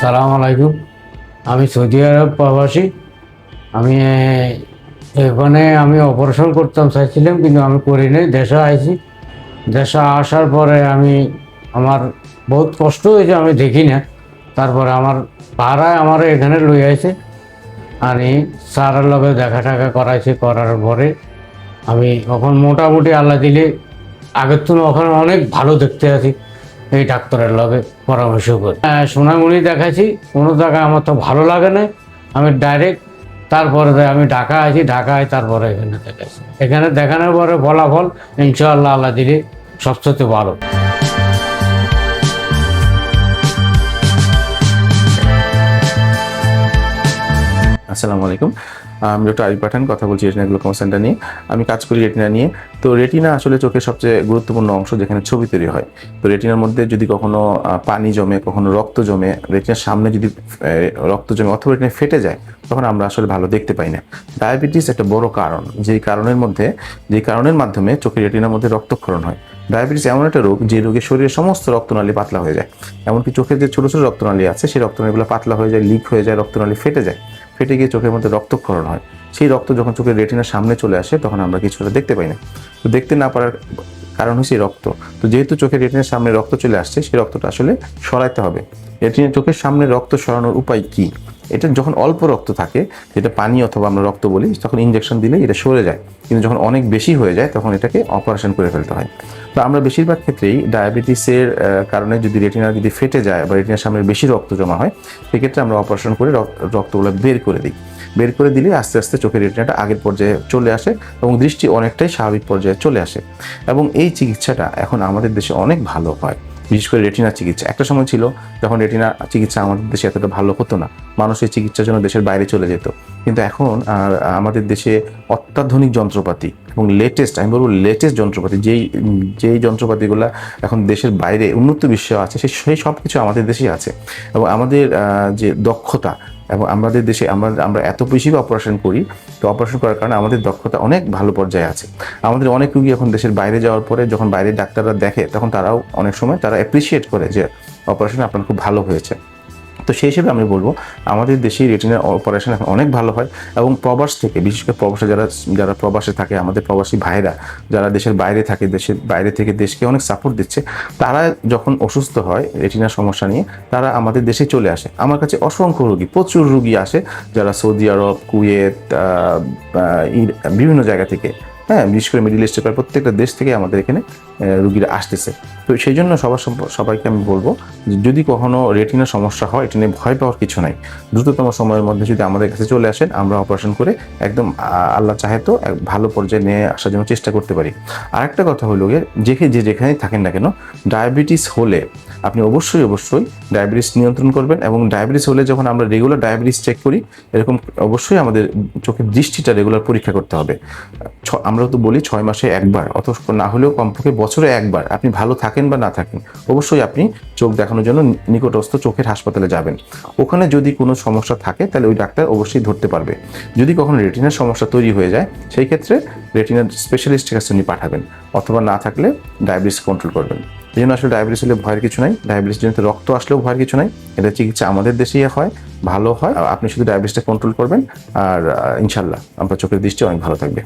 আসসালামু আলাইকুম। আমি সৌদি আরব প্রবাসী। আমি এখানে অপারেশন করতাম চাইছিলাম, কিন্তু আমি করি নাই। দেশে আইছি। দেশে আসার পরে আমার বহুত কষ্ট হয়েছে, আমি দেখি না। তারপরে আমার পাড়ায় আমার এখানে লই আইছে। আমি স্যারের লগে দেখা টাকা করাইছি, করার পরে আমি এখন মোটামুটি আল্লাহ দিলে আগের তুলনায় ওখানে অনেক ভালো দেখতে আছি। এই ডাক্তারের লগে পরামর্শ করি। সোনামণি দেখাইছি, কোনো জায়গায় আমার তো ভালো লাগে না। আমি ডাইরেক্ট তারপরে আমি ঢাকা আছি, ঢাকায় তারপরে এখানে দেখাইছি। এখানে দেখানোর পরে ফলাফল ইনশাআল্লাহ আল্লাহ দিলে সবচেয়ে ভালো। আসসালামু আলাইকুম। আমি ডক্টর আরিফ পাঠান কথা বলছি রেটিনা গ্লোকোমা সেন্টার নিয়ে। আমি কাজ করি রেটিনা নিয়ে। তো রেটিনা আসলে চোখের সবচেয়ে গুরুত্বপূর্ণ অংশ, যেখানে ছবি তৈরি হয়। তো রেটিনার মধ্যে যদি কখনো পানি জমে, কখনো রক্ত জমে, রেটিনার সামনে যদি রক্ত জমে অথবা রেটিনা ফেটে যায়, তখন আমরা আসলে ভালো দেখতে পাই না। ডায়াবেটিস একটা বড় কারণ, যেই কারণের মাধ্যমে চোখের রেটিনার মধ্যে রক্তক্ষরণ হয়। ডায়াবেটিস এমন একটা রোগ, যে রোগে শরীরের সমস্ত রক্তনালী পাতলা হয়ে যায়। এমনকি চোখের যে ছোটো ছোটো রক্তনালী আছে, সেই রক্তনালীগুলো পাতলা হয়ে যায়, লিক হয়ে যায়, রক্তনালী ফেটে যায়। ফেটে গিয়ে চোখের মধ্যে রক্তক্ষরণ হয়। সেই রক্ত যখন চোখের রেটিনার সামনে চলে আসে, তখন আমরা কিছুটা দেখতে পাই না। তো দেখতে না পারার কারণ হচ্ছে রক্ত। তো যেহেতু চোখের রেটিনার সামনে রক্ত চলে আসছে, সেই রক্তটা আসলে সরাইতে হবে। রেটিনা চোখের সামনে রক্ত সরানোর উপায় কি? এটা যখন অল্প রক্ত থাকে, যেটা পানি অথবা আমরা রক্ত বলি, তখন ইনজেকশন দিলে এটা সরে যায়। কিন্তু যখন অনেক বেশি হয়ে যায়, তখন এটাকে অপারেশন করে ফেলতে হয়। তো আমরা বেশিরভাগ ক্ষেত্রেই ডায়াবেটিসের কারণে যদি রেটিনা যদি ফেটে যায় বা রেটিনার সামনে বেশি রক্ত জমা হয়, সেক্ষেত্রে আমরা অপারেশন করে রক্তগুলো বের করে দিই। বের করে দিলে আস্তে আস্তে চোখের রেটিনাটা আগের পর্যায়ে চলে আসে এবং দৃষ্টি অনেকটাই স্বাভাবিক পর্যায়ে চলে আসে। এবং এই চিকিৎসাটা এখন আমাদের দেশে অনেক ভালো হয়, বিশেষ করে রেটিনা চিকিৎসা। একটা সময় ছিল যখন রেটিনা চিকিৎসা আমাদের দেশে এতটা ভালো হতো না, মানুষ এই চিকিৎসার জন্য দেশের বাইরে চলে যেত। কিন্তু এখন আমাদের দেশে অত্যাধুনিক যন্ত্রপাতি এবং আমি বলবো লেটেস্ট যন্ত্রপাতি, যেই যন্ত্রপাতিগুলো এখন দেশের বাইরে উন্নত বিশ্বে আছে, সেই সব কিছু আমাদের দেশেই আছে। এবং আমাদের যে দক্ষতা, এবং আমাদের দেশে আমরা এত বেশি অপারেশন করি। তো অপারেশন করার কারণে আমাদের দক্ষতা অনেক ভালো পর্যায়ে আছে। আমাদের অনেক রুগী এখন দেশের বাইরে যাওয়ার পরে যখন বাইরের ডাক্তাররা দেখে, তখন তারাও অনেক সময় অ্যাপ্রিসিয়েট করে যে অপারেশন আপনার খুব ভালো হয়েছে। তো সেই হিসেবে আমি বলবো, আমাদের দেশে রেটিনার অপারেশন এখন অনেক ভালো হয়। এবং প্রবাস থেকে, বিশেষ করে প্রবাসে যারা প্রবাসে থাকে, আমাদের প্রবাসী ভাইরা যারা দেশের বাইরে থাকে, দেশের বাইরে থেকে দেশকে অনেক সাপোর্ট দিচ্ছে, তারা যখন অসুস্থ হয় রেটিনার সমস্যা নিয়ে, তারা আমাদের দেশে চলে আসে। আমার কাছে অসংখ্য রুগী, প্রচুর রুগী আসে, যারা সৌদি আরব, কুয়েত, বিভিন্ন জায়গা থেকে, বিশেষ করে মিডল ইস্টের প্রত্যেকটা দেশ থেকে আমাদের এখানে রুগীরা আসতেছে। তো সেই জন্য সবাইকে আমি বলবো, যদি কখনো রেটিনার সমস্যা হয়, এটা নিয়ে ভয় পাওয়ার কিছু নাই। দ্রুততম সময়ের মধ্যে যদি আমাদের কাছে চলে আসেন, আমরা অপারেশন করে একদম আল্লাহ চাহে তো ভালো পর্যায়ে নিয়ে আসার জন্য চেষ্টা করতে পারি। আরেকটা কথা হলো গিয়ে, যেখানেই থাকেন না কেন, ডায়াবেটিস হলে আপনি অবশ্যই ডায়াবেটিস নিয়ন্ত্রণ করবেন। এবং ডায়াবেটিস হলে যখন আমরা রেগুলার ডায়াবেটিস চেক করি, এরকম অবশ্যই আমাদের চোখের দৃষ্টিটা রেগুলার পরীক্ষা করতে হবে। আমরা তো বলি 6 মাসে একবার, অথবা না হলেও কমপক্ষে বছরে একবার, আপনি ভালো থাকেন বা না থাকেন, অবশ্যই আপনি চোখ দেখানোর জন্য নিকটস্থ চোখের হাসপাতালে যাবেন। ওখানে যদি কোনো সমস্যা থাকে, তাহলে ওই ডাক্তার অবশ্যই ধরতে পারবে। যদি কখনো রেটিনার সমস্যা তৈরি হয়ে যায়, সেই ক্ষেত্রে রেটিনার স্পেশালিস্টের কাছে উনি পাঠাবেন, অথবা না থাকলে ডায়াবেটিস কন্ট্রোল করবেন। এই জন্য আসলে ডায়াবেটিস হলে ভয়ের কিছু নাই। ডায়াবেটিস জনিত রক্ত আসলেও ভয়ের কিছু নাই। এটা চিকিৎসা আমাদের দেশেই হয়, ভালো হয়। আপনি শুধু ডায়াবেটিসটা কন্ট্রোল করবেন, আর ইনশাল্লাহ আপনার চোখের দৃষ্টি অনেক ভালো থাকবে।